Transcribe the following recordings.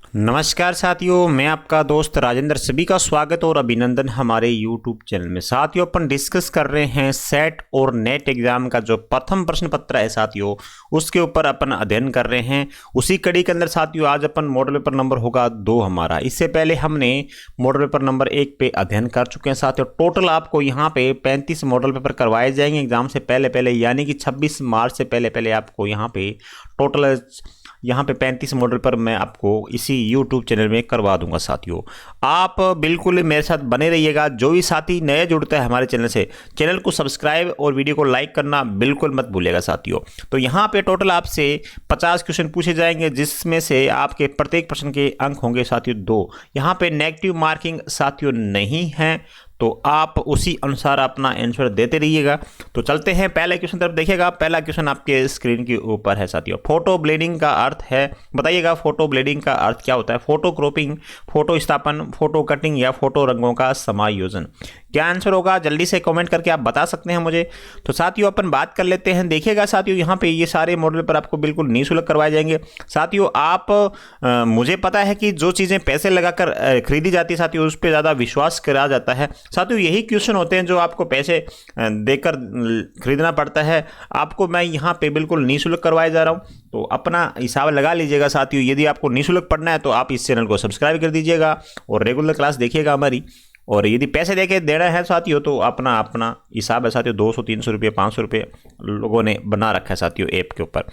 नमस्कार साथियों, मैं आपका दोस्त राजेंद्र। सभी का स्वागत और अभिनंदन हमारे YouTube चैनल में। साथियों, अपन डिस्कस कर रहे हैं सेट और नेट एग्जाम का जो प्रथम प्रश्न पत्र है साथियों, उसके ऊपर अपन अध्ययन कर रहे हैं। उसी कड़ी के अंदर साथियों आज अपन मॉडल पेपर नंबर होगा 2 हमारा। इससे पहले हमने मॉडल पेपर नंबर 1 पे अध्ययन कर चुके हैं साथियों। टोटल आपको यहाँ पे 35 मॉडल पेपर करवाए जाएंगे एग्जाम से पहले पहले, यानी कि 26 मार्च से पहले पहले आपको यहाँ पे टोटल 35 मॉडल पर मैं आपको इसी YouTube चैनल में करवा दूंगा साथियों। आप बिल्कुल मेरे साथ बने रहिएगा। जो भी साथी नए जुड़ता है हमारे चैनल से, चैनल को सब्सक्राइब और वीडियो को लाइक करना बिल्कुल मत भूलिएगा साथियों। तो यहाँ पे टोटल आपसे 50 क्वेश्चन पूछे जाएंगे, जिसमें से आपके प्रत्येक प्रश्न के अंक होंगे साथियों 2। यहाँ पे नेगेटिव मार्किंग साथियों नहीं है, तो आप उसी अनुसार अपना आंसर देते रहिएगा। तो चलते हैं पहले क्वेश्चन तरफ। देखिएगा, पहला क्वेश्चन आपके स्क्रीन के ऊपर है साथियों। फोटो ब्लेडिंग का अर्थ है, बताइएगा फोटो ब्लेडिंग का अर्थ क्या होता है। फोटो क्रॉपिंग, फोटो स्थापन, फोटो कटिंग या फोटो रंगों का समायोजन। क्या आंसर होगा जल्दी से कमेंट करके आप बता सकते हैं मुझे। तो साथियों अपन बात कर लेते हैं। देखिएगा साथियों, यहाँ पे ये सारे मॉडल पर आपको बिल्कुल निःशुल्क करवाए जाएंगे साथियों। आप मुझे पता है कि जो चीज़ें पैसे लगाकर खरीदी जाती है साथियों, उस पर ज़्यादा विश्वास करा जाता है साथियों। यही क्वेश्चन होते हैं जो आपको पैसे देकर खरीदना पड़ता है। आपको मैं यहाँ पे बिल्कुल निःशुल्क करवाया जा रहा हूँ, तो अपना हिसाब लगा लीजिएगा साथियों। यदि आपको निःशुल्क पढ़ना है तो आप इस चैनल को सब्सक्राइब कर दीजिएगा और रेगुलर क्लास देखिएगा हमारी। और यदि पैसे देके देना है साथियों तो अपना अपना हिसाब है साथियों। 200-300 रुपये 500 रुपये लोगों ने बना रखा है साथियों ऐप के ऊपर।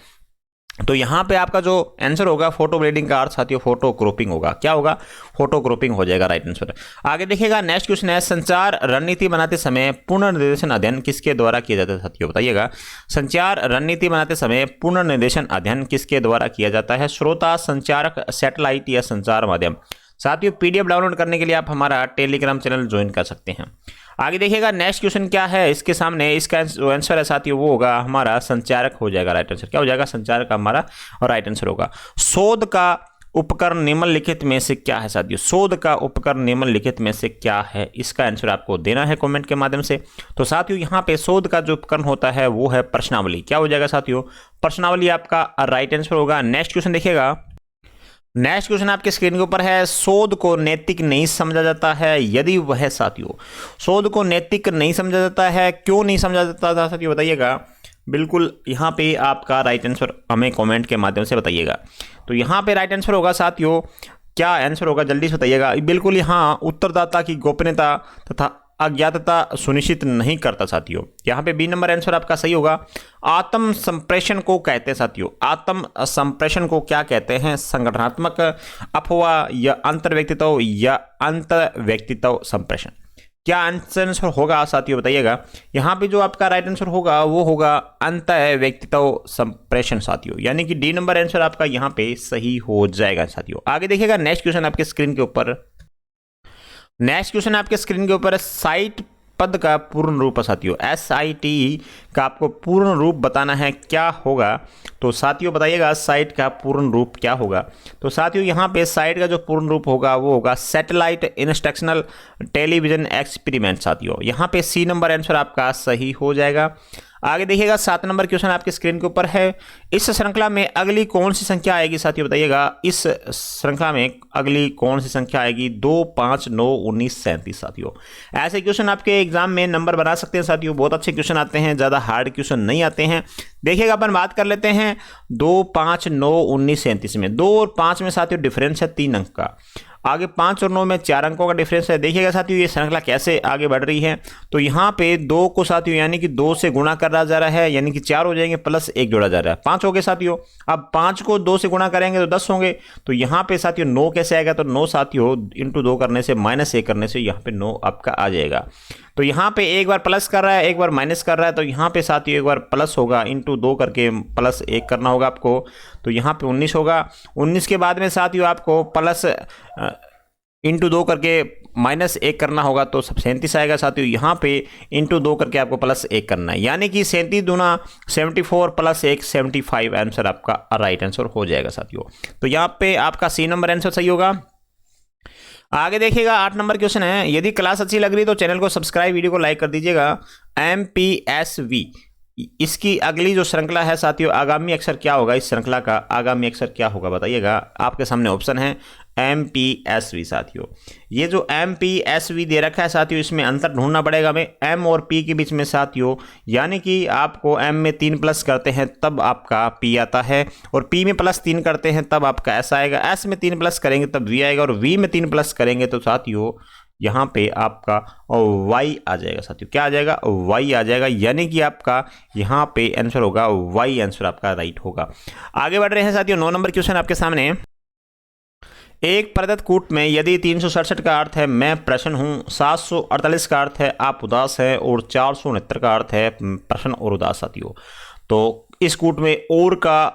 तो यहाँ पे आपका जो आंसर होगा फोटो ब्लेडिंग का अर्थ साथियों फोटो क्रॉपिंग होगा। क्या होगा? फोटो क्रॉपिंग हो जाएगा राइट आंसर। आगे देखिएगा, नेक्स्ट क्वेश्चन है, संचार रणनीति बनाते समय पुनर्निर्देशन अध्ययन किसके द्वारा किया जाता है साथियों? बताइएगा, संचार रणनीति बनाते समय पुनर्निर्देशन अध्ययन किसके द्वारा किया जाता है? श्रोता, संचारक, सैटेलाइट या संचार माध्यम। साथियों PDF डाउनलोड करने के लिए आप हमारा टेलीग्राम चैनल ज्वाइन कर सकते हैं। आगे देखिएगा, नेक्स्ट क्वेश्चन क्या है इसके सामने। इसका जो आंसर है साथियों वो होगा हमारा संचारक हो जाएगा राइट आंसर। क्या हो जाएगा? संचारक हमारा और राइट आंसर होगा। शोध का उपकरण निम्नलिखित में से क्या है साथियों? शोध का उपकरण निम्नलिखित में से क्या है? इसका आंसर आपको देना है कमेंट के माध्यम से। तो साथियों यहाँ पे शोध का जो उपकरण होता है वो है प्रश्नावली। क्या हो जाएगा साथियों? प्रश्नावली आपका राइट आंसर होगा। नेक्स्ट क्वेश्चन देखिएगा, नेक्स्ट क्वेश्चन आपके स्क्रीन के ऊपर है, शोध को नैतिक नहीं समझा जाता है यदि वह साथियों, शोध को नैतिक नहीं समझा जाता है, क्यों नहीं समझा जाता था साथियों? बताइएगा। बिल्कुल यहाँ पे आपका राइट आंसर हमें कमेंट के माध्यम से बताइएगा। तो यहाँ पे राइट आंसर होगा साथियों, क्या आंसर होगा जल्दी से बताइएगा। बिल्कुल यहाँ उत्तरदाता की गोपनीयता तथा अज्ञातता सुनिश्चित नहीं करता साथियों। यहाँ पे बी नंबर आंसर आपका सही होगा। आत्म संप्रेषण को कहते हैं साथियों, आत्म संप्रेषण को क्या कहते हैं? संगठनात्मक अफवाह या अंतर व्यक्तित्व या अंतर व्यक्तित्व संप्रेषण। क्या आंसर होगा साथियों? बताइएगा। यहाँ पे जो आपका राइट आंसर होगा वो होगा अंतर व्यक्तित्व संप्रेषण साथियों, यानी कि डी नंबर आंसर आपका यहाँ पे सही हो जाएगा साथियों। आगे देखिएगा, नेक्स्ट क्वेश्चन आपके स्क्रीन के ऊपर, नेक्स्ट क्वेश्चन आपके स्क्रीन के ऊपर है, साइट पद का पूर्ण रूप है साथियों। SIT का आपको पूर्ण रूप बताना है, क्या होगा? तो साथियों बताइएगा साइट का पूर्ण रूप क्या होगा? तो साथियों यहाँ पे साइट का जो पूर्ण रूप होगा वो होगा सैटेलाइट इंस्ट्रक्शनल टेलीविजन एक्सपेरिमेंट साथियों। यहाँ पे सी नंबर आंसर आपका सही हो जाएगा। आगे देखिएगा, 7 नंबर क्वेश्चन आपके स्क्रीन के ऊपर है, इस श्रृंखला में अगली कौन सी संख्या आएगी साथियों? बताइएगा। इस श्रृंखला में अगली कौन सी संख्या आएगी? 2, 5, 9, 19, 37 साथियों। ऐसे क्वेश्चन आपके एग्जाम में नंबर बना सकते हैं साथियों। बहुत अच्छे क्वेश्चन आते हैं, ज़्यादा हार्ड क्वेश्चन नहीं आते हैं। देखिएगा, अपन बात कर लेते हैं 2, 5, 9, 19, 37 में 2 और 5 में साथियों डिफरेंस है 3 अंक का। आगे 5 और 9 में 4 अंकों का डिफरेंस है। देखिएगा साथियों ये श्रृंखला कैसे आगे बढ़ रही है। तो यहाँ पे 2 को साथियों यानी कि 2 से गुणा करा जा रहा है, यानी कि 4 हो जाएंगे, प्लस 1 जोड़ा जा रहा है, 5 हो गए साथियों। अब 5 को 2 से गुणा करेंगे तो 10 होंगे। तो यहाँ पे साथियों 9 कैसे आएगा? तो 9 साथियों इंटू 2 करने से -1 करने से यहाँ पे 9 आपका आ जाएगा। तो यहाँ पे एक बार प्लस कर रहा है, एक बार माइनस कर रहा है, तो यहाँ पे साथियों एक बार प्लस होगा, इंटू 2 करके +1 करना होगा आपको। तो यहाँ पे 19 होगा। 19 के बाद में साथियों आपको प्लस इंटू 2 करके -1 करना होगा, तो 37 आएगा साथियों। यहाँ पे इंटू 2 करके आपको +1 करना है, यानी कि 37 दूना 74 + 1 75 आंसर आपका राइट आंसर हो जाएगा साथियों। तो यहाँ पे आपका सी नंबर आंसर सही होगा। आगे देखिएगा, 8 नंबर क्वेश्चन है, यदि क्लास अच्छी लग रही तो चैनल को सब्सक्राइब, वीडियो को लाइक कर दीजिएगा। MPSV इसकी अगली जो श्रृंखला है साथियों, आगामी अक्षर क्या होगा? इस श्रृंखला का आगामी अक्षर क्या होगा? बताइएगा। आपके सामने ऑप्शन है MPSV साथियों। ये जो MPSV दे रखा है साथियों, इसमें अंतर ढूंढना पड़ेगा हमें M और P के बीच में साथियों। यानी कि आपको M में 3 प्लस करते हैं तब आपका P आता है, और P में प्लस 3 करते हैं तब आपका S आएगा, S में 3 प्लस करेंगे तब V आएगा, और V में 3 प्लस करेंगे तो साथियों यहाँ पे आपका Y आ जाएगा साथियों। क्या आ जाएगा? Y आ जाएगा। यानी कि आपका यहाँ पे आंसर होगा Y, आंसर आपका राइट होगा। आगे बढ़ रहे हैं साथियों, 9 नंबर क्वेश्चन आपके सामने। एक प्रदत्त कूट में यदि 367 का अर्थ है मैं प्रसन्न हूँ, 748 का अर्थ है आप उदास है, और 469 का अर्थ है प्रसन्न और उदास साथियों। तो इस कूट में और का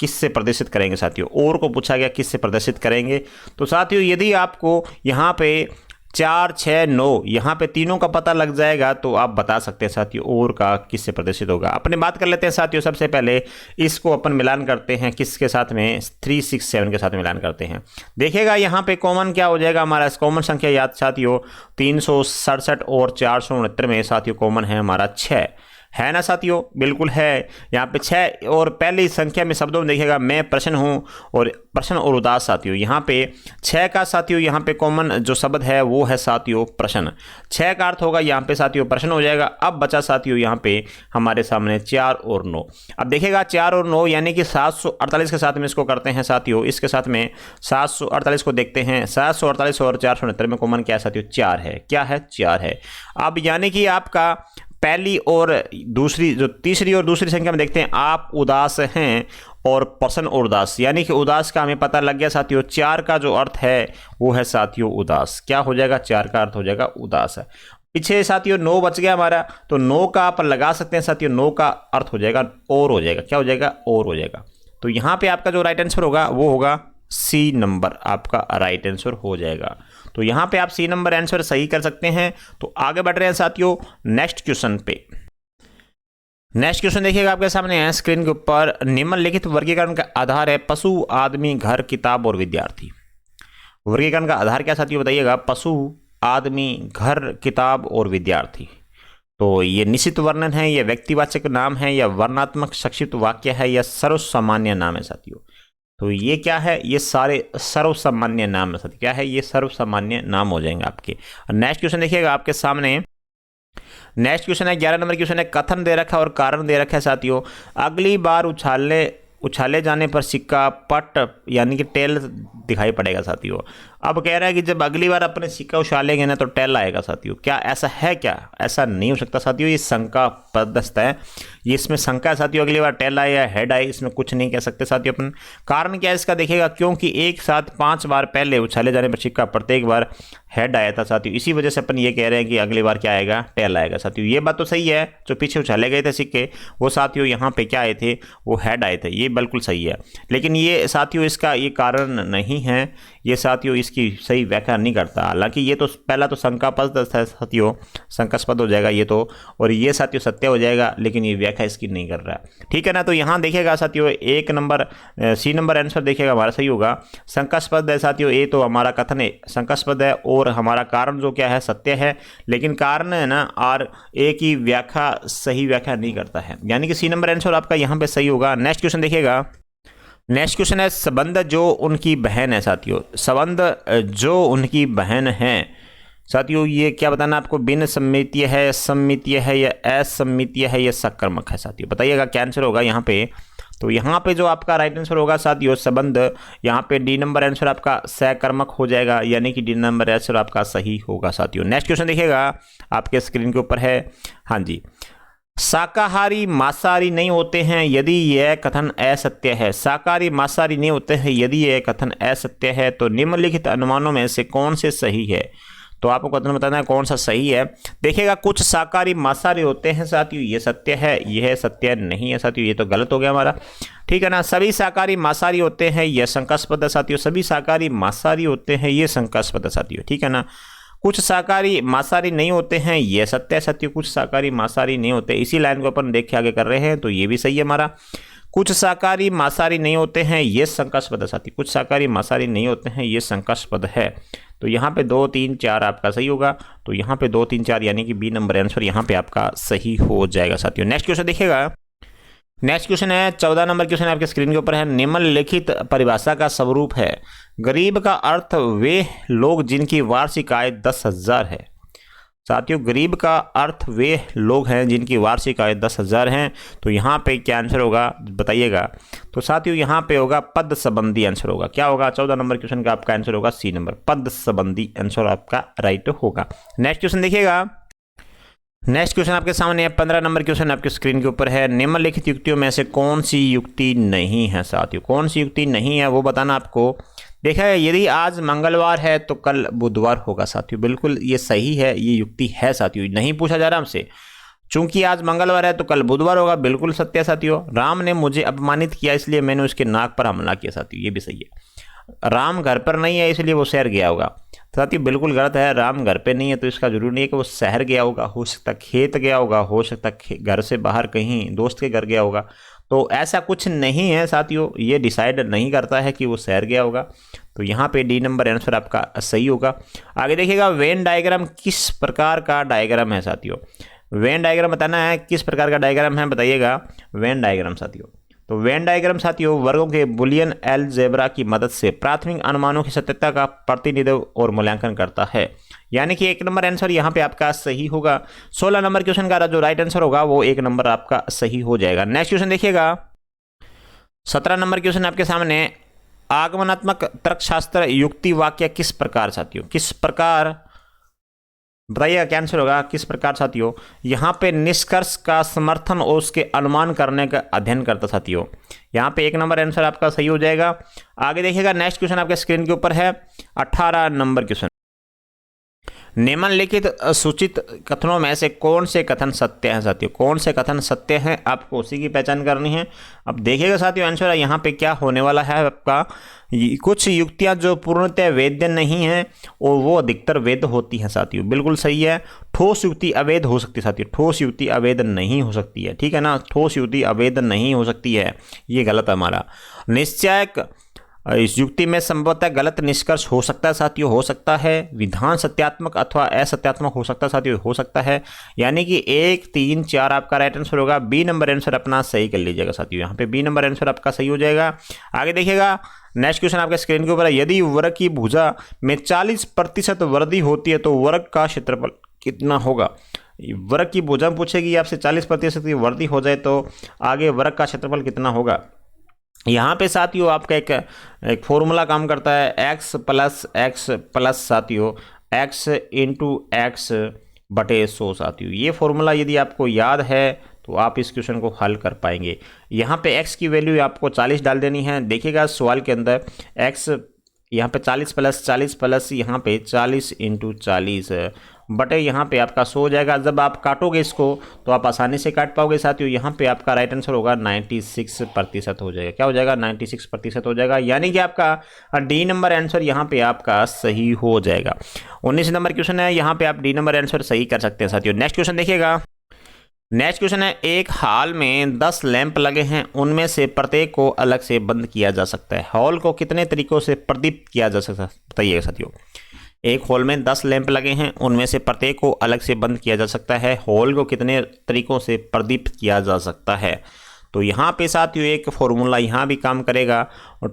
किससे प्रदर्शित करेंगे साथियों? और को पूछा गया किससे प्रदर्शित करेंगे। तो साथियों यदि आपको यहाँ पे 4, 6, 9 यहाँ पे तीनों का पता लग जाएगा तो आप बता सकते हैं साथियों और का किससे प्रदर्शित होगा। अपने बात कर लेते हैं साथियों, सबसे पहले इसको अपन मिलान करते हैं किसके साथ में, 367 के साथ मिलान करते हैं। देखिएगा यहाँ पे कॉमन क्या हो जाएगा हमारा, कॉमन संख्या याद साथियों 367 और 469 में साथियों कॉमन है हमारा 6, है ना साथियों? बिल्कुल है। यहाँ पे 6 और पहली संख्या में शब्दों में देखिएगा मैं प्रसन्न हूँ और प्रसन्न और उदास साथियों। यहाँ पे 6 का साथियों यहाँ पे कॉमन जो शब्द है वो है साथियों प्रसन्न। 6 का अर्थ होगा यहाँ पे साथियों प्रसन्न हो जाएगा। अब बचा साथियों यहाँ पे हमारे सामने 4 और 9। अब देखिएगा 4 और 9 यानी कि 748 के साथ में इसको करते हैं साथियों। इसके साथ में 748 को देखते हैं, 748 और 469 में कॉमन क्या है साथियों? 4 है। क्या है? 4 है। अब यानी कि आपका पहली और दूसरी, जो तीसरी और दूसरी संख्या में देखते हैं आप उदास हैं और प्रसन्न और उदास, यानी कि उदास का हमें पता लग गया साथियों। 4 का जो अर्थ है वो है साथियों उदास। क्या हो जाएगा? 4 का अर्थ हो जाएगा उदास है। पीछे साथियों 9 बच गया हमारा, तो 9 का आप लगा सकते हैं साथियों। 9 का अर्थ हो जाएगा और हो जाएगा। क्या हो जाएगा? और हो जाएगा। तो यहाँ पे आपका जो राइट आंसर होगा वो होगा सी नंबर, आपका राइट आंसर हो जाएगा। तो यहाँ पे आप सी नंबर आंसर सही कर सकते हैं। तो आगे बढ़ रहे हैं साथियों नेक्स्ट क्वेश्चन पे। नेक्स्ट क्वेश्चन देखिएगा आपके सामने है स्क्रीन के ऊपर। निम्नलिखित वर्गीकरण का आधार है पशु, आदमी, घर, किताब और विद्यार्थी। वर्गीकरण का आधार क्या साथियों बताइएगा? पशु, आदमी, घर, किताब और विद्यार्थी। तो ये निश्चित वर्णन है, या व्यक्तिवाचक नाम है, या वर्णात्मक संक्षिप्त वाक्य है, या सर्वसामान्य नाम है साथियों। तो ये क्या है? ये सारे सर्वसामान्य नाम है साथियों। क्या है? ये सर्वसामान्य नाम हो जाएंगे आपके। नेक्स्ट क्वेश्चन देखिएगा आपके सामने। नेक्स्ट क्वेश्चन है 11 नंबर क्वेश्चन है। कथन दे रखा है और कारण दे रखा है साथियों। अगली बार उछाले जाने पर सिक्का पट यानी कि टेल दिखाई पड़ेगा साथियों। अब कह रहा है कि जब अगली बार अपने सिक्का उछालेंगे ना तो टेल आएगा साथियों। क्या ऐसा है? क्या ऐसा नहीं हो सकता साथियों, ये शंका पदस्थ है, ये इसमें शंका है साथियों। अगली बार टेल आए या हेड आए इसमें कुछ नहीं कह सकते साथियों अपन। कारण क्या है इसका देखिएगा, क्योंकि एक साथ 5 बार पहले उछाले जाने पर सिक्का प्रत्येक बार हेड आया था साथियों। इसी वजह से अपन ये कह रहे हैं कि अगली बार क्या आएगा? टेल आएगा साथियों। ये बात तो सही है, जो पीछे उछाले गए थे सिक्के वो साथियों यहाँ पे क्या आए थे? वो हेड आए थे। ये बिल्कुल सही है, लेकिन ये साथियों इसका ये कारण नहीं है, ये साथियों इसकी सही व्याख्या नहीं करता। हालांकि ये तो पहला तो शंकास्पद है साथियों, शंकास्पद हो जाएगा ये तो, और ये साथियों सत्य हो जाएगा, लेकिन ये व्याख्या इसकी नहीं कर रहा है। ठीक है ना? तो यहाँ देखिएगा साथियों 1 नंबर सी नंबर आंसर देखिएगा हमारा सही होगा। शंकास्पद है साथियों, ये तो हमारा कथन है शंकास्पद है, और हमारा कारण जो क्या है सत्य है, लेकिन कारण है ना और एक ही व्याख्या सही व्याख्या नहीं करता है, यानी कि सी नंबर आंसर आपका यहाँ पे सही होगा। नेक्स्ट क्वेश्चन देखिएगा। नेक्स्ट क्वेश्चन है संबंध जो उनकी बहन है साथियों। संबंध जो उनकी बहन है साथियों, ये क्या बताना आपको? बिन सम्मितीय है, सम्मितीय है, या असम्मितीय है, या सकर्मक है साथियों। बताइएगा क्या आंसर होगा यहाँ पे। तो यहाँ पे जो आपका राइट आंसर होगा साथियों संबंध, यहाँ पे डी नंबर आंसर आपका सकर्मक हो जाएगा, यानी कि डी नंबर आंसर आपका सही होगा साथियों। नेक्स्ट क्वेश्चन देखिएगा आपके स्क्रीन के ऊपर है। हाँ जी, शाकाहारी मांसाहारी नहीं होते हैं यदि यह कथन असत्य है। शाकाहारी मांसाहारी नहीं होते हैं यदि यह कथन असत्य है, तो निम्नलिखित अनुमानों में से कौन से सही है? तो आपको कथन बताना है कौन सा सही है। देखिएगा कुछ शाकाहारी मांसाहारी होते हैं साथियों, ये सत्य है, यह सत्य नहीं है साथियों, ये तो गलत हो गया हमारा। ठीक है ना? सभी शाकाहारी मांसाहारी होते हैं, यह शंकास्पद है साथियों। सभी शाकाहारी मांसाहारी होते हैं, ये शंकास्पद है साथियों। ठीक है ना? कुछ शाकाहारी मांसाहारी नहीं होते हैं, यह सत्य है साथियों। कुछ शाकाहारी मांसाहारी नहीं होते, इसी लाइन को अपन देख के आगे कर रहे हैं, तो ये भी सही है हमारा। कुछ शाकाहारी मांसाहारी नहीं होते हैं, ये शंकास्पद है साथी। कुछ शाकाहारी मांसाहारी नहीं होते हैं, ये शंकास्पद है। तो यहाँ पे 2, 3, 4 आपका सही होगा। तो यहाँ पे 2, 3, 4 यानी कि बी नंबर आंसर यहाँ पे आपका सही हो जाएगा साथियों। नेक्स्ट क्वेश्चन देखिएगा। नेक्स्ट क्वेश्चन है 14 नंबर क्वेश्चन आपके स्क्रीन के ऊपर है। निम्नलिखित परिभाषा का स्वरूप है। गरीब का अर्थ वे लोग जिनकी वार्षिक आय 10,000 है। साथियों गरीब का अर्थ वे लोग हैं जिनकी वार्षिक आय 10,000 हैं। तो यहाँ पे क्या आंसर होगा बताइएगा। तो साथियों यहाँ पे होगा पद संबंधी आंसर होगा। क्या होगा? 14 नंबर क्वेश्चन का आपका आंसर होगा सी नंबर, पद संबंधी आंसर आपका राइट होगा। नेक्स्ट क्वेश्चन देखिएगा। नेक्स्ट क्वेश्चन आपके सामने है, 15 नंबर क्वेश्चन आपके स्क्रीन के ऊपर है। निम्नलिखित युक्तियों में से कौन सी युक्ति नहीं है? साथियों कौन सी युक्ति नहीं है वो बताना आपको। देखा है, यदि आज मंगलवार है तो कल बुधवार होगा। साथियों बिल्कुल ये सही है, ये युक्ति है। साथियों नहीं पूछा जा रहा हमसे, चूंकि आज मंगलवार है तो कल बुधवार होगा, बिल्कुल सत्य है। साथियों राम ने मुझे अपमानित किया इसलिए मैंने उसके नाक पर हमला किया। साथियों ये भी सही है। राम घर पर नहीं है इसलिए वो शहर गया होगा। साथियों बिल्कुल गलत है। राम घर पे नहीं है तो इसका जरूरी नहीं है कि वो शहर गया होगा, हो सकता खेत गया होगा, हो सकता घर से बाहर कहीं दोस्त के घर गया होगा। तो ऐसा कुछ नहीं है साथियों, ये डिसाइड नहीं करता है कि वो शहर गया होगा। तो यहाँ पे डी नंबर आंसर आपका सही होगा। आगे देखिएगा, वेन डायग्राम किस प्रकार का डायग्राम है? साथियों वेन डायग्राम बताना है, किस प्रकार का डायग्राम है बताइएगा। वेन डायग्राम साथियों, तो वेन डायग्राम साथियों वर्गों के बुलियन अलजेब्रा की मदद से प्राथमिक अनुमानों की सत्यता का प्रतिनिधित्व और मूल्यांकन करता है। यानी कि 1 नंबर आंसर यहाँ पे आपका सही होगा। 16 नंबर क्वेश्चन का जो राइट आंसर होगा वो 1 नंबर आपका सही हो जाएगा। नेक्स्ट क्वेश्चन देखिएगा। 17 नंबर क्वेश्चन आपके सामने, आगमनात्मक तर्कशास्त्र युक्ति वाक्य किस प्रकार? साथियों किस प्रकार बताइएगा, क्या आंसर होगा किस प्रकार? साथियों यहाँ पे निष्कर्ष का समर्थन और उसके अनुमान करने का अध्ययन करता। साथियों यहाँ पे 1 नंबर आंसर आपका सही हो जाएगा। आगे देखिएगा, नेक्स्ट क्वेश्चन आपके स्क्रीन के ऊपर है, 18 नंबर क्वेश्चन। निम्नलिखित सूचित कथनों में से कौन से कथन सत्य हैं? साथियों कौन से कथन सत्य हैं आपको उसी की पहचान करनी है। अब देखिएगा साथियों आंसर यहाँ पे क्या होने वाला है आपका। कुछ युक्तियां जो पूर्णतः वैध नहीं हैं और वो अधिकतर वैध होती हैं। साथियों बिल्कुल सही है। ठोस युक्ति अवैध हो सकती है। साथियों ठोस युक्ति अवैध नहीं हो सकती है, ठीक है ना। ठोस युक्ति अवैध नहीं हो सकती है, ये गलत है हमारा। निश्चयक इस युक्ति में संभवतः गलत निष्कर्ष हो सकता है। साथियों हो सकता है। विधान सत्यात्मक अथवा असत्यात्मक हो सकता है। साथियों हो सकता है। यानी कि 1, 3, 4 आपका राइट आंसर होगा। बी नंबर आंसर अपना सही कर लीजिएगा। साथियों यहाँ पे बी नंबर आंसर आपका सही हो जाएगा। आगे देखिएगा, नेक्स्ट क्वेश्चन आपके स्क्रीन के ऊपर है, यदि वर्ग की भुजा में 40% वृद्धि होती है तो वर्ग का क्षेत्रफल कितना होगा? वर्ग की भुजा पूछेगी आपसे, 40% की वृद्धि हो जाए तो आगे वर्ग का क्षेत्रफल कितना होगा। यहाँ पे साथियों आपका एक फॉर्मूला काम करता है, x प्लस साथियों x इंटू एक्स बटे 100। साथियों ये फॉर्मूला यदि आपको याद है तो आप इस क्वेश्चन को हल कर पाएंगे। यहाँ पे x की वैल्यू आपको 40 डाल देनी है। देखिएगा सवाल के अंदर x यहाँ पे 40 प्लस यहाँ पे 40 इंटू 40 बटे यहाँ पे आपका 100 हो जाएगा। जब आप काटोगे इसको तो आप आसानी से काट पाओगे। साथियों यहाँ पे आपका राइट आंसर होगा 96% हो जाएगा। क्या हो जाएगा? 96% हो जाएगा। यानी कि आपका डी नंबर आंसर यहाँ पे आपका सही हो जाएगा। 19 नंबर क्वेश्चन है, यहाँ पे आप डी नंबर आंसर सही कर सकते हैं। साथियों नेक्स्ट क्वेश्चन देखिएगा। नेक्स्ट क्वेश्चन है, एक हॉल में 10 लैंप लगे हैं, उनमें से प्रत्येक को अलग से बंद किया जा सकता है। हॉल को कितने तरीकों से प्रदीप्त किया जा सकता है बताइएगा। साथियों एक हॉल में 10 लैंप लगे हैं, उनमें से प्रत्येक को अलग से बंद किया जा सकता है। हॉल को कितने तरीकों से प्रदीप्त किया जा सकता है? तो यहाँ पे साथियों एक फॉर्मूला यहाँ भी काम करेगा,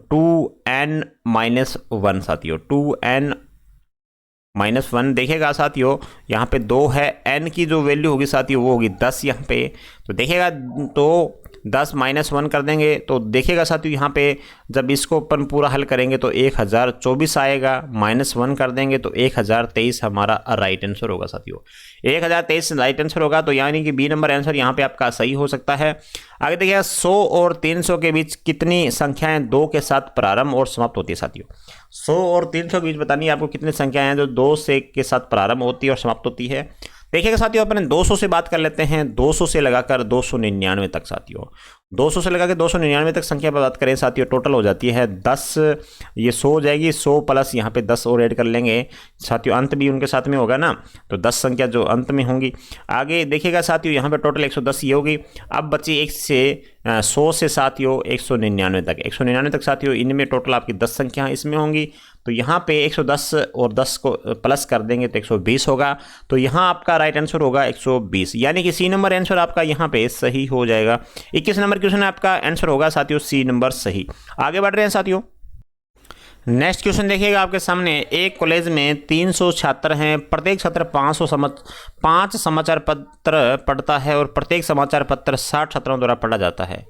2n-1 साथियों 2n-1 देखेगा। साथियों यहाँ पे 2 है, n की जो वैल्यू होगी साथियों वो होगी 10 यहाँ पे। तो देखेगा तो 10-1 कर देंगे तो देखेगा साथियों यहाँ पे जब इसको अपन पूरा हल करेंगे तो 1024 आएगा। -1 कर देंगे तो 1023 हमारा राइट आंसर होगा। साथियों 1023 राइट आंसर होगा। तो यानी कि बी नंबर आंसर यहाँ पे आपका सही हो सकता है। आगे देखिएगा, 100 और 300 के बीच कितनी संख्याएं 2 के साथ प्रारंभ और समाप्त होती है? साथियों 100 और 300 के बीच बतानी है आपको कितनी संख्याएं हैं जो 2 से के साथ प्रारंभ होती है और समाप्त होती है। देखिएगा साथियों अपने 200 से बात कर लेते हैं, 200 से लगाकर 299 तक। साथियों 200 से लगाकर 299 तक संख्या पर बात करें साथियों टोटल हो जाती है 10। ये 100 हो जाएगी, 100 प्लस यहाँ पे 10 और ऐड कर लेंगे साथियों, अंत भी उनके साथ में होगा ना, तो 10 संख्या जो अंत में होंगी। आगे देखिएगा साथियों यहाँ पे टोटल 110 ये होगी। अब बची 1 से 100 से साथियों 199 तक, 199 तक साथियों इनमें टोटल आपकी 10 संख्या इसमें होंगी। तो यहाँ पे 110 और 10 को प्लस कर देंगे तो 120 होगा। तो यहाँ आपका राइट आंसर होगा 120, यानी कि सी नंबर आंसर आपका यहाँ पे सही हो जाएगा। 21 नंबर क्वेश्चन आपका आंसर होगा साथियों सी नंबर सही। आगे बढ़ रहे हैं साथियों। नेक्स्ट क्वेश्चन देखिएगा आपके सामने, एक कॉलेज में 300 छात्र हैं, प्रत्येक छात्र 5 समाचार पत्र पढ़ता है और प्रत्येक समाचार पत्र 60 छात्रों द्वारा पढ़ा जाता है।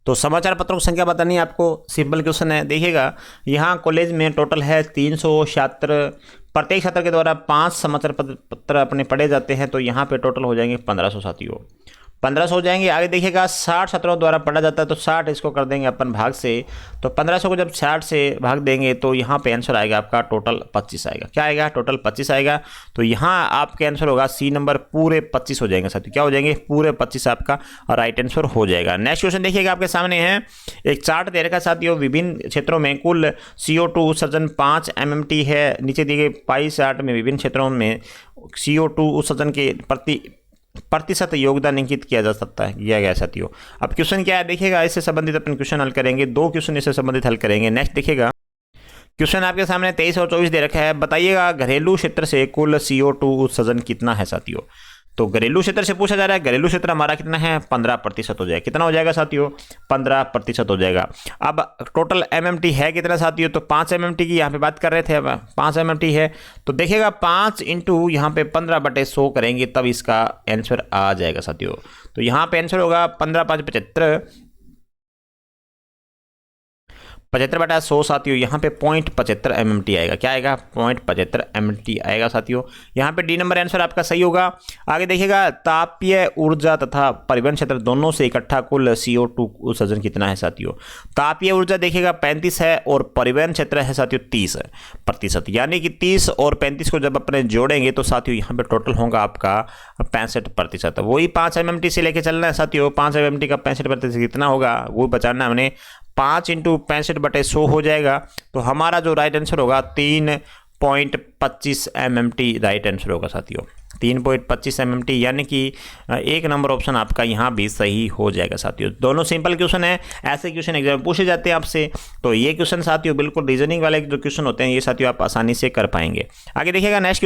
तो समाचार पत्रों की संख्या बतानी है आपको, सिंपल क्वेश्चन है। देखिएगा यहाँ कॉलेज में टोटल है 300 छात्र, प्रत्येक छात्र के द्वारा 5 समाचार पत्र अपने पढ़े जाते हैं, तो यहाँ पे टोटल हो जाएंगे 1500 साथियों, 1500 हो जाएंगे। आगे देखिएगा 60 छात्रों द्वारा पढ़ा जाता है, तो 60 इसको कर देंगे अपन भाग से, तो 1500 को जब 60 से भाग देंगे तो यहाँ पे आंसर आएगा आपका टोटल 25 आएगा। क्या आएगा? टोटल 25 आएगा। तो यहाँ आपके आंसर होगा सी नंबर, पूरे 25 हो जाएंगे साथियों। क्या हो जाएंगे? पूरे 25 आपका राइट आंसर हो जाएगा। नेक्स्ट क्वेश्चन देखिएगा आपके सामने है, एक चार्ट दे रखा साथियों, विभिन्न क्षेत्रों में कुल CO2 उत्सर्जन 5 MMT है। नीचे दिए गए पाई चार्ट में विभिन्न क्षेत्रों में CO2 उत्सर्जन के प्रतिशत योगदान अंकित किया गया साथियों। अब क्वेश्चन क्या है देखिएगा, इससे संबंधित अपन क्वेश्चन हल करेंगे, 2 क्वेश्चन इससे संबंधित हल करेंगे। नेक्स्ट देखिएगा क्वेश्चन आपके सामने 23 और 24 दे रखा है, बताइएगा घरेलू क्षेत्र से कुल CO2 उत्सर्जन कितना है साथियों। तो घरेलू क्षेत्र से पूछा जा रहा है, घरेलू क्षेत्र हमारा कितना है? 15% हो जाएगा। कितना हो जाएगा साथियों? 15% हो जाएगा। अब टोटल MMT है कितना साथियों? तो 5 MMT की यहाँ पे बात कर रहे थे, अब 5 MMT है। तो देखिएगा 5 इंटू यहाँ पे 15/100 करेंगे तब इसका आंसर आ जाएगा साथियों। तो यहाँ पे आंसर होगा 15×5 = 75/100 साथियों। यहाँ पे 0.75 MMT आएगा। क्या आएगा? 0.75 MMT आएगा साथियों। यहाँ पे डी नंबर आंसर आपका सही होगा। आगे देखिएगा तापीय ऊर्जा तथा परिवहन क्षेत्र दोनों से इकट्ठा कुल CO2 उत्सर्जन कितना है साथियों। तापीय ऊर्जा देखिएगा 35 है और परिवहन क्षेत्र है साथियों 30%, यानी कि 30 और 35 को जब अपने जोड़ेंगे तो साथियों यहाँ पे टोटल होगा आपका 65%। वही 5 MMT से लेके चलना है साथियों। 5 MMT का 65% कितना होगा वो बचाना है हमने। 5 इंटू 65/100 हो जाएगा। तो हमारा जो राइट आंसर होगा 3.25 MMT राइट आंसर होगा साथियों। 3.25 MMT, यानी कि एक नंबर ऑप्शन आपका यहाँ भी सही हो जाएगा साथियों। दोनों सिंपल क्वेश्चन है, ऐसे क्वेश्चन एग्जाम में पूछे जाते हैं आपसे। तो ये क्वेश्चन साथियों बिल्कुल रीजनिंग वाले जो क्वेश्चन होते हैं ये साथियों आप आसानी से कर पाएंगे। आगे देखिएगा नेक्स्ट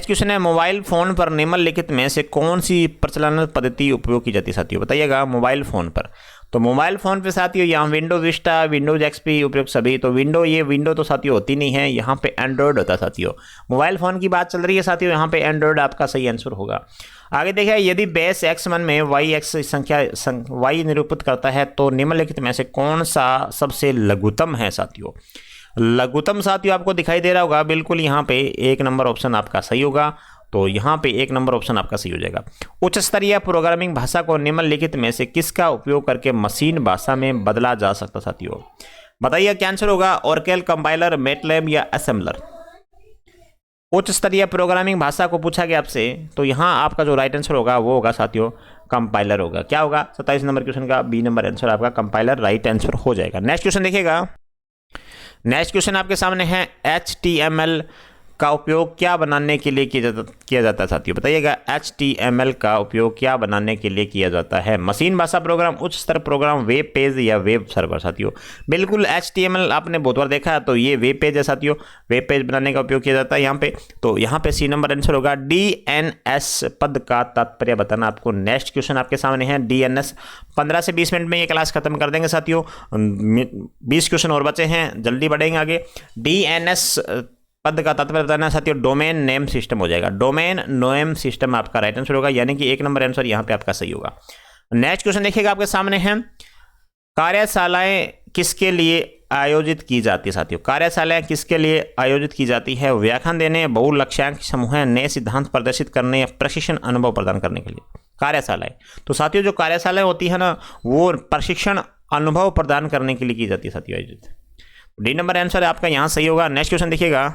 क्वेश्चन है, मोबाइल फोन पर निम्नलिखित में से कौन सी प्रचलन पद्धति उपयोग की जाती है साथियों। बताइएगा मोबाइल फोन पर। तो मोबाइल फोन पे साथियों यहाँ विंडोज विस्टा, विंडोज XP उपयोग सभी। तो विंडो तो साथियों होती नहीं है, यहाँ पे एंड्रॉयड होता है साथियों। मोबाइल फोन की बात चल रही है साथियों, यहाँ पे एंड्रॉयड आपका सही आंसर होगा। आगे देखिए, यदि बेस x1 में y संख्या y निरूपित करता है तो निम्नलिखित में से कौन सा सबसे लघुत्तम है साथियों। लघुत्तम साथियों आपको दिखाई दे रहा होगा, बिल्कुल यहाँ पे 1 नंबर ऑप्शन आपका सही होगा। तो यहाँ पे 1 नंबर ऑप्शन आपका सही हो जाएगा। उच्च स्तरीय प्रोग्रामिंग भाषा को निम्नलिखित में से किसका उपयोग करके मशीन भाषा में बदला जा सकता साथियों। बताइए क्या आंसर होगा? ऑरेकल, कंपाइलर, मैटलैब या असेंबलर। उच्च स्तरीय प्रोग्रामिंग भाषा को पूछा गया आपसे, तो यहाँ आपका जो राइट आंसर होगा वो होगा साथियों कंपाइलर होगा। क्या होगा? 27 नंबर क्वेश्चन का बी नंबर आंसर आपका कंपाइलर राइट आंसर हो जाएगा। नेक्स्ट क्वेश्चन देखिएगा। नेक्स्ट क्वेश्चन आपके सामने है, HTML का उपयोग क्या बनाने के लिए किया जाता है साथियों। बताइएगा HTML का उपयोग क्या बनाने के लिए किया जाता है। मशीन भाषा प्रोग्राम, उच्च स्तर प्रोग्राम, वेब पेज या वेब सर्वर साथियों। बिल्कुल HTML आपने बहुत बार देखा है, तो ये वेब पेज है साथियों। वेब पेज बनाने का उपयोग किया जाता है यहाँ पे। तो यहाँ पे सी नंबर आंसर होगा। DNS पद का तात्पर्य बताना आपको। नेक्स्ट क्वेश्चन आपके सामने है DNS। 15 से 20 मिनट में ये क्लास खत्म कर देंगे साथियों। 20 क्वेश्चन और बचे हैं, जल्दी बढ़ेंगे आगे। DNS पद का तात्पर्य बताना साथियों डोमेन नेम सिस्टम हो जाएगा। डोमेन नेम सिस्टम आपका राइट आंसर होगा, यानी कि 1 नंबर आंसर यहाँ पे आपका सही होगा। नेक्स्ट क्वेश्चन देखिएगा आपके सामने है, कार्यशालाएं किसके लिए आयोजित की जाती है साथियों। कार्यशालाएं किसके लिए आयोजित की जाती है? व्याख्यान देने, बहुलक्ष्यांक समूह, नए सिद्धांत प्रदर्शित करने या प्रशिक्षण अनुभव प्रदान करने के लिए कार्यशालाएं। तो साथियों जो कार्यशालाएं होती है ना, वो प्रशिक्षण अनुभव प्रदान करने के लिए की जाती है साथियों आयोजित। डी नंबर आंसर आपका यहाँ सही होगा। नेक्स्ट क्वेश्चन देखिएगा।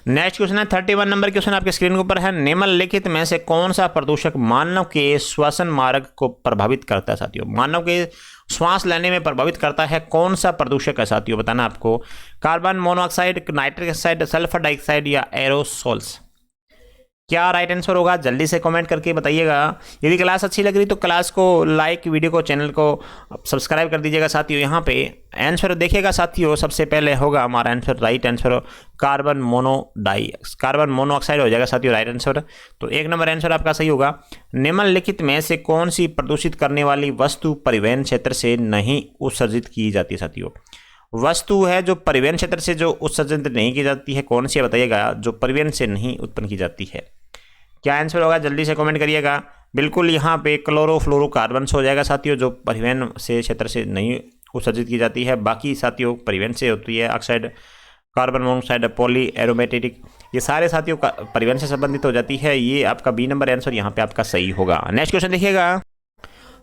नेक्स्ट क्वेश्चन है 31 नंबर क्वेश्चन आपके स्क्रीन के ऊपर है, निम्नलिखित में से कौन सा प्रदूषक मानव के श्वसन मार्ग को प्रभावित करता है साथियों। मानव के श्वास लेने में प्रभावित करता है कौन सा प्रदूषक है साथियों, बताना आपको। Carbon monoxide, nitric oxide, sulphur dioxide या एरोसोल्स। क्या राइट आंसर होगा? जल्दी से कमेंट करके बताइएगा। यदि क्लास अच्छी लग रही तो क्लास को लाइक, वीडियो को, चैनल को सब्सक्राइब कर दीजिएगा साथियों। यहाँ पे आंसर देखिएगा साथियों, सबसे पहले होगा हमारा answer right answer carbon monoxide हो जाएगा साथियों राइट आंसर। तो 1 नंबर आंसर आपका सही होगा। निम्नलिखित में से कौन सी प्रदूषित करने वाली वस्तु परिवहन क्षेत्र से नहीं उत्सर्जित की जाती साथियों। वस्तु है जो परिवहन क्षेत्र से जो उत्सर्जित नहीं की जाती है, कौन सी है बताइएगा, जो परिवहन से नहीं उत्पन्न की जाती है। क्या आंसर होगा, जल्दी से कमेंट करिएगा। बिल्कुल यहाँ पे क्लोरोफ्लोरोकार्बन्स हो जाएगा साथियों, जो परिवहन से क्षेत्र से नहीं उत्सर्जित की जाती है। बाकी साथियों परिवहन से होती है oxide, carbon monoxide, poly aromatic, ये सारे साथियों का परिवहन से संबंधित हो जाती है। ये आपका बी नंबर आंसर यहाँ पे आपका सही होगा। नेक्स्ट क्वेश्चन देखिएगा।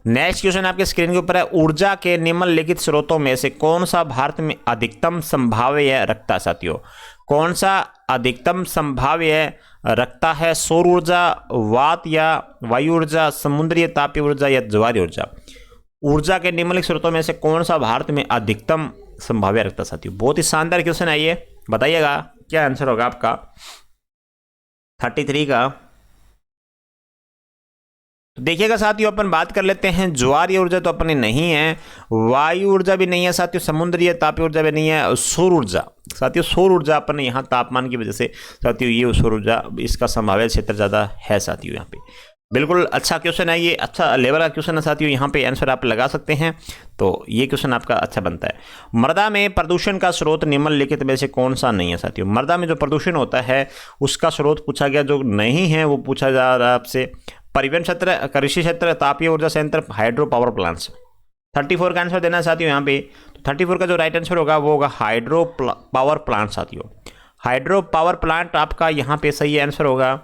नेक्स्ट क्वेश्चन आपके स्क्रीन के ऊपर है, ऊर्जा के निम्नलिखित स्रोतों में से कौन सा भारत में अधिकतम संभाव्य रखता है साथियों। कौन सा अधिकतम संभाव्य रखता है, सौर ऊर्जा, वात या वायु ऊर्जा, समुद्रीय तापीय ऊर्जा या ज्वारीय ऊर्जा। ऊर्जा के निम्नलिखित स्रोतों में से कौन सा भारत में अधिकतम संभाव्य रखता है साथियों। बहुत ही शानदार क्वेश्चन है ये, बताइएगा क्या आंसर होगा आपका 33 का। तो देखिएगा साथियों, अपन बात कर लेते हैं, ज्वारीय ऊर्जा तो अपने नहीं है, वायु ऊर्जा भी नहीं है साथियों, समुद्रीय तापीय ऊर्जा भी नहीं है, सौर ऊर्जा साथियों, सौर ऊर्जा अपन यहाँ तापमान की वजह से साथियों ये सौर ऊर्जा, इसका संभाव्य क्षेत्र ज़्यादा है साथियों यहाँ पे। बिल्कुल अच्छा क्वेश्चन है ये, अच्छा लेवल का क्वेश्चन है साथियों, यहाँ पे आंसर आप लगा सकते हैं, तो ये क्वेश्चन आपका अच्छा बनता है। मृदा में प्रदूषण का स्रोत निम्नलिखित में से कौन सा नहीं है साथियों। मृदा में जो प्रदूषण होता है उसका स्रोत पूछा गया, जो नहीं है वो पूछा जा रहा है आपसे। परिवहन क्षेत्र, कृषि क्षेत्र, तापीय ऊर्जा संयंत्र, हाइड्रो पावर प्लांट्स। 34 का आंसर देना है साथियों यहाँ पे। तो 34 का जो राइट आंसर होगा वो होगा हाइड्रो पावर प्लांट साथियों। हाइड्रो पावर प्लांट आपका यहाँ पे सही आंसर होगा।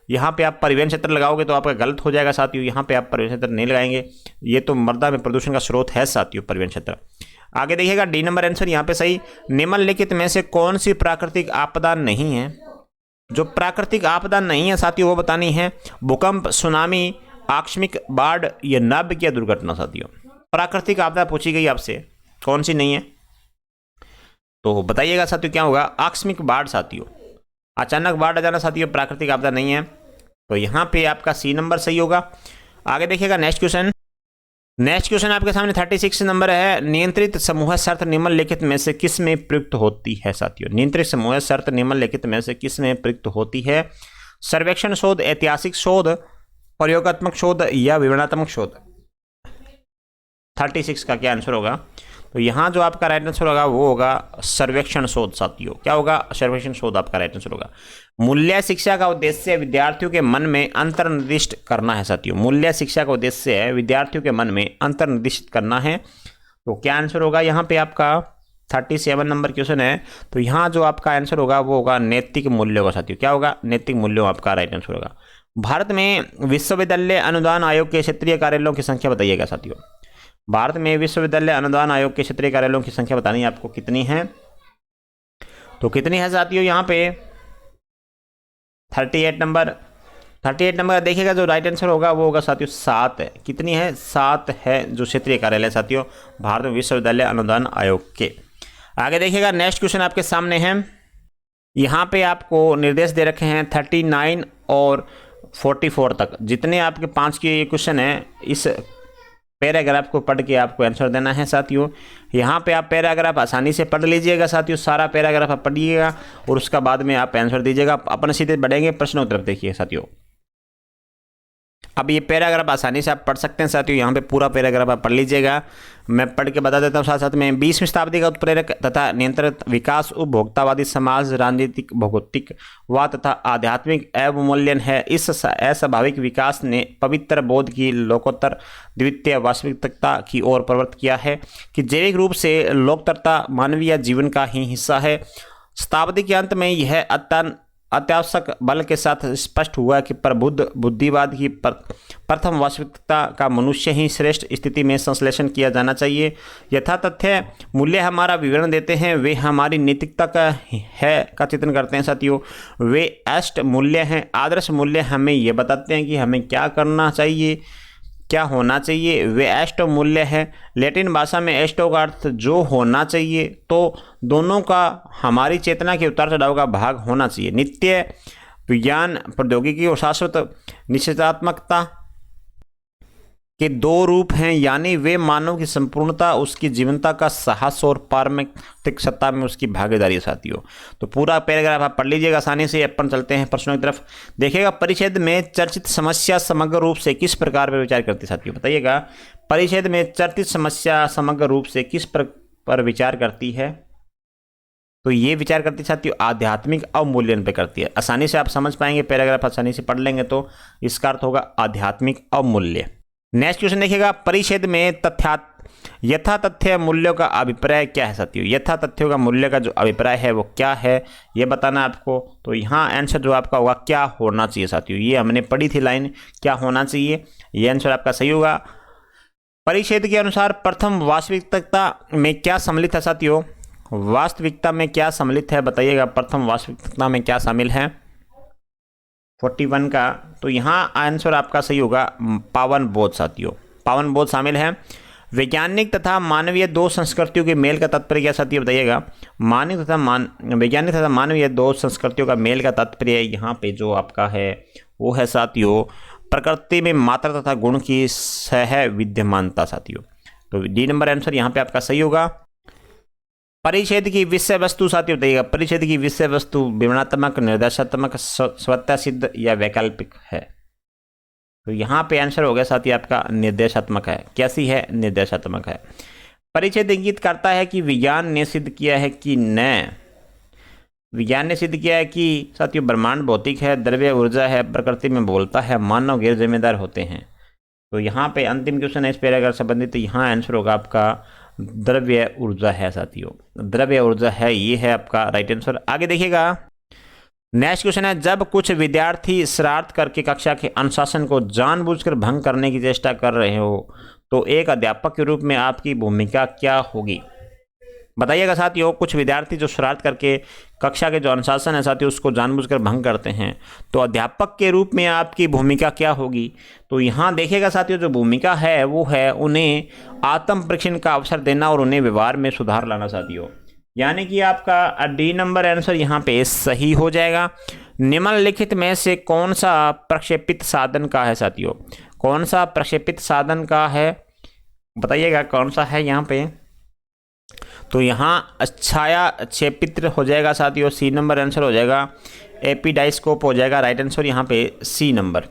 यहाँ पे आप परिवहन क्षेत्र लगाओगे तो आपका गलत हो जाएगा साथियों, यहाँ पे आप परिवहन क्षेत्र नहीं लगाएंगे। ये तो मृदा में प्रदूषण का स्रोत है साथियों परिवहन क्षेत्र। आगे देखिएगा, डी नंबर आंसर यहाँ पे सही। निम्नलिखित में से कौन सी प्राकृतिक आपदा नहीं है। जो प्राकृतिक आपदा नहीं है साथियों वो बतानी है। भूकंप, सुनामी, आकस्मिक बाढ़ या नाभिकीय दुर्घटना साथियों। प्राकृतिक आपदा पूछी गई आपसे, कौन सी नहीं है, तो बताइएगा साथियों क्या होगा। आकस्मिक बाढ़ साथियों, अचानक बाढ़ आ जाना साथियों प्राकृतिक आपदा नहीं है, तो यहाँ पे आपका सी नंबर सही होगा। आगे देखिएगा नेक्स्ट क्वेश्चन। नेक्स्ट क्वेश्चन आपके सामने 36 नंबर है। नियंत्रित समूह शर्त निम्नलिखित में से किस में प्रयुक्त होती है साथियों। नियंत्रित समूह शर्त निम्नलिखित में से किस में प्रयुक्त होती है। सर्वेक्षण शोध, ऐतिहासिक शोध, प्रयोगात्मक शोध या विवरणात्मक शोध। 36 का क्या आंसर होगा, तो यहाँ जो आपका राइट आंसर होगा वो होगा सर्वेक्षण शोध साथियों। क्या होगा, सर्वेक्षण शोध आपका राइट आंसर होगा। मूल्य शिक्षा का उद्देश्य विद्यार्थियों के मन में अंतर्निर्दिष्ट करना है साथियों। मूल्य शिक्षा का उद्देश्य है विद्यार्थियों के मन में अंतर्निर्दिष्ट करना है, तो क्या आंसर होगा यहाँ पे आपका 37 नंबर क्वेश्चन है। तो यहाँ जो आपका आंसर होगा वो होगा नैतिक मूल्यों का साथियों। क्या होगा, नैतिक मूल्यों आपका राइट आंसर होगा। भारत में विश्वविद्यालय अनुदान आयोग के क्षेत्रीय कार्यालयों की संख्या बताइएगा साथियों। भारत में विश्वविद्यालय अनुदान आयोग के क्षेत्रीय कार्यालयों की संख्या बतानी है आपको कितनी है, तो कितनी है साथियों यहाँ पे 38 नंबर। 38 नंबर देखिएगा, जो राइट आंसर होगा वो होगा साथियों 7 है। कितनी है, 7 है जो क्षेत्रीय कार्यालय साथियों भारत में विश्वविद्यालय अनुदान आयोग के। आगे देखिएगा नेक्स्ट क्वेश्चन आपके सामने है। यहाँ पे आपको निर्देश दे रखे हैं 39 और 44 तक, जितने आपके 5 के क्वेश्चन हैं इस पैराग्राफ को पढ़ के आपको आंसर देना है साथियों। यहाँ पे आप पैराग्राफ आसानी से पढ़ लीजिएगा साथियों, सारा पैराग्राफ आप पढ़िएगा और उसका बाद में आप आंसर दीजिएगा। अपने सीधे बढ़ेंगे प्रश्नों की तरफ देखिए साथियों। अब ये पैराग्राफ आसानी से आप पढ़ सकते हैं साथियों, यहाँ पे पूरा पैराग्राफ आप पढ़ लीजिएगा। मैं पढ़ के बता देता हूँ साथ साथ में। 20वीं शताब्दी का उत्प्रेरक तथा नियंत्रित विकास उपभोक्तावादी समाज, राजनीतिक, भौगोलिक व तथा आध्यात्मिक अवमूल्यन है। इस अस्वाभाविक विकास ने पवित्र बोध की लोकोत्तर द्वितीय वास्तविकता की ओर प्रवृत्त किया है कि जैविक रूप से लोकतरता मानवीय जीवन का ही हिस्सा है। शताब्दी के अंत में यह अत्यावश्यक बल के साथ स्पष्ट हुआ कि प्रबुद्ध बुद्धिवाद की प्रथम वास्तविकता का मनुष्य ही श्रेष्ठ स्थिति में संश्लेषण किया जाना चाहिए। यथा तथ्य मूल्य हमारा विवरण देते हैं, वे हमारी नैतिकता का चित्रण करते हैं साथियों। वे अष्ट मूल्य हैं। आदर्श मूल्य हमें ये बताते हैं कि हमें क्या करना चाहिए, क्या होना चाहिए। वे अष्ट मूल्य है। लैटिन भाषा में एस्टो का अर्थ जो होना चाहिए, तो दोनों का हमारी चेतना के उतार चढ़ाव का भाग होना चाहिए। नित्य विज्ञान, प्रौद्योगिकी और शाश्वत निश्चितात्मकता के 2 रूप हैं, यानी वे मानव की संपूर्णता, उसकी जीवनता का साहस और पारमार्थिक सत्ता में उसकी भागीदारी है साथियों। तो पूरा पैराग्राफ आप पढ़ लीजिएगा आसानी से। अपन चलते हैं प्रश्नों की तरफ। देखिएगा, परिच्छेद में चर्चित समस्या समग्र रूप से किस प्रकार पर विचार करती है साथियों, बताइएगा। परिच्छेद में चर्चित समस्या समग्र रूप से किस पर विचार करती है? तो ये विचार करती है साथियों आध्यात्मिक अवमूल्यन पे करती है। आसानी से आप समझ पाएंगे, पैराग्राफ आसानी से पढ़ लेंगे तो इसका अर्थ होगा आध्यात्मिक अवमूल्य। नेक्स्ट क्वेश्चन देखिएगा, परिच्छेद में यथा तथ्य मूल्यों का अभिप्राय क्या है साथियों? यथा तथ्यों का मूल्य का जो अभिप्राय है वो क्या है, ये बताना आपको। तो यहाँ आंसर जो आपका होगा क्या होना चाहिए साथियों, ये हमने पढ़ी थी लाइन, क्या होना चाहिए, ये आंसर आपका सही होगा। परिच्छेद के अनुसार प्रथम वास्तविकता में क्या सम्मिलित है साथियों? वास्तविकता में क्या सम्मिलित है बताइएगा, प्रथम वास्तविकता में क्या शामिल है 41 का। तो यहाँ आंसर आपका सही होगा पावन बोध साथियों, पावन बोध शामिल है। वैज्ञानिक तथा मानवीय दो संस्कृतियों के मेल का तात्पर्य क्या साथियों बताइएगा? वैज्ञानिक तथा मानवीय दो संस्कृतियों का मेल का तात्पर्य यहाँ पे जो आपका है वो है साथियों प्रकृति में मात्रा तथा गुण की सह विद्यमानता साथियों। तो डी नंबर आंसर यहाँ पे आपका सही होगा। परिच्छेद की विषय वस्तु साथियों बताइएगा, परिच्छेद की विषय वस्तु विवरणात्मक, निर्देशात्मक, स्वतः सिद्ध या वैकल्पिक है? तो यहाँ पे आंसर हो गया साथियों आपका निर्देशात्मक है। कैसी है? निर्देशात्मक है। परिच्छेद इंगित करता है कि विज्ञान ने सिद्ध किया है कि न, विज्ञान ने सिद्ध किया है कि साथियों ब्रह्मांड भौतिक है, द्रव्य ऊर्जा है, प्रकृति में बोलता है, मानव गैर जिम्मेदार होते हैं। तो यहाँ पे अंतिम क्वेश्चन है इस पैराग्राफ संबंधित, तो यहाँ आंसर होगा आपका द्रव्य ऊर्जा है साथियों, द्रव्य ऊर्जा है, ये है आपका राइट आंसर। आगे देखिएगा नेक्स्ट क्वेश्चन है, जब कुछ विद्यार्थी शरारत करके कक्षा के अनुशासन को जानबूझकर भंग करने की चेष्टा कर रहे हो तो एक अध्यापक के रूप में आपकी भूमिका क्या होगी? बताइएगा साथियों, कुछ विद्यार्थी जो शरारत करके कक्षा के जो अनुशासन है साथियों उसको जानबूझकर भंग करते हैं तो अध्यापक के रूप में आपकी भूमिका क्या होगी? तो यहाँ देखिएगा साथियों जो भूमिका है वो है उन्हें आत्म परीक्षण का अवसर देना और उन्हें व्यवहार में सुधार लाना साथियों। यानी कि आपका डी नंबर आंसर यहाँ पे सही हो जाएगा। निम्नलिखित में से कौन सा प्रक्षेपित साधन का है साथियों? कौन सा प्रक्षेपित साधन का है बताइएगा, कौन सा है यहाँ पे? तो यहाँ छाया क्षेपित्र हो जाएगा साथियों, सी नंबर आंसर हो जाएगा। एपिडाइस्कोप हो जाएगा राइट आंसर यहाँ पे सी नंबर।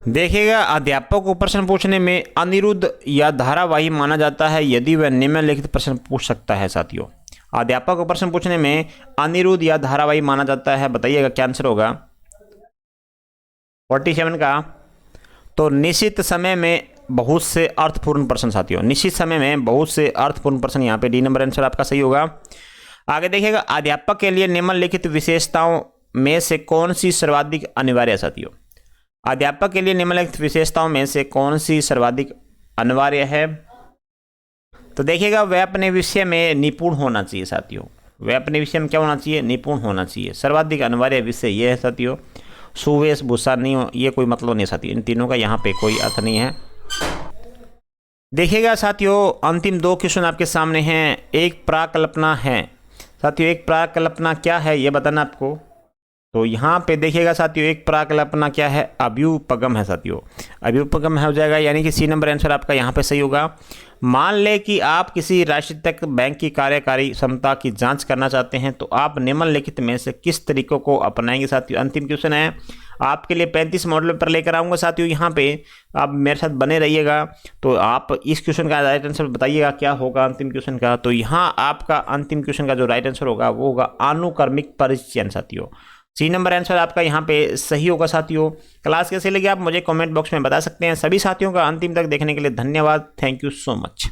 देखिएगा अध्यापक को प्रश्न पूछने में अनिरुद्ध या धारावाही माना जाता है यदि वह निम्नलिखित प्रश्न पूछ सकता है साथियों। अध्यापक को प्रश्न पूछने में अनिरुद्ध या धारावाही माना जाता है, बताइएगा क्या आंसर होगा 47 का। तो निश्चित समय में बहुत से अर्थपूर्ण प्रश्न साथियों, निश्चित समय में बहुत से अर्थपूर्ण प्रश्न, यहाँ पे डी नंबर आंसर आपका सही होगा। आगे देखिएगा अध्यापक के लिए निम्नलिखित विशेषताओं में से कौन सी सर्वाधिक अनिवार्य है साथियों? अध्यापक के लिए निम्नलिखित विशेषताओं में से कौन सी सर्वाधिक अनिवार्य है? तो देखिएगा वह अपने विषय में निपुण होना चाहिए साथियों, वह अपने विषय में क्या होना चाहिए? निपुण होना चाहिए। सर्वाधिक अनिवार्य विषय ये है साथियों सुवेशभूषा नहीं हो, ये कोई मतलब नहीं साथियों, इन तीनों का यहाँ पे कोई अर्थ नहीं है। देखिएगा साथियों अंतिम दो क्वेश्चन आपके सामने हैं। एक प्राकल्पना है साथियों, एक प्राकल्पना क्या है ये बताना आपको। तो यहाँ पे देखिएगा साथियों एक प्राकल्पना क्या है? अभ्युपगम है साथियों, अभ्युपगम हो जाएगा, यानी कि सी नंबर आंसर आपका यहाँ पे सही होगा। मान ले कि आप किसी राष्ट्रीयकृत बैंक की कार्यकारी क्षमता की जांच करना चाहते हैं तो आप निम्नलिखित में से किस तरीकों को अपनाएंगे साथियों? अंतिम क्वेश्चन है, आपके लिए 35 मॉडल पर लेकर आऊँगा साथियों, यहाँ पे आप मेरे साथ बने रहिएगा। तो आप इस क्वेश्चन का राइट आंसर बताइएगा क्या होगा अंतिम क्वेश्चन का। तो यहाँ आपका अंतिम क्वेश्चन का जो राइट आंसर होगा वो होगा अनुक्रमिक परिचयन साथियों, सी नंबर आंसर आपका यहाँ पे सही होगा साथियों। क्लास कैसे लगी आप मुझे कमेंट बॉक्स में बता सकते हैं। सभी साथियों का अंतिम तक देखने के लिए धन्यवाद। Thank you so much.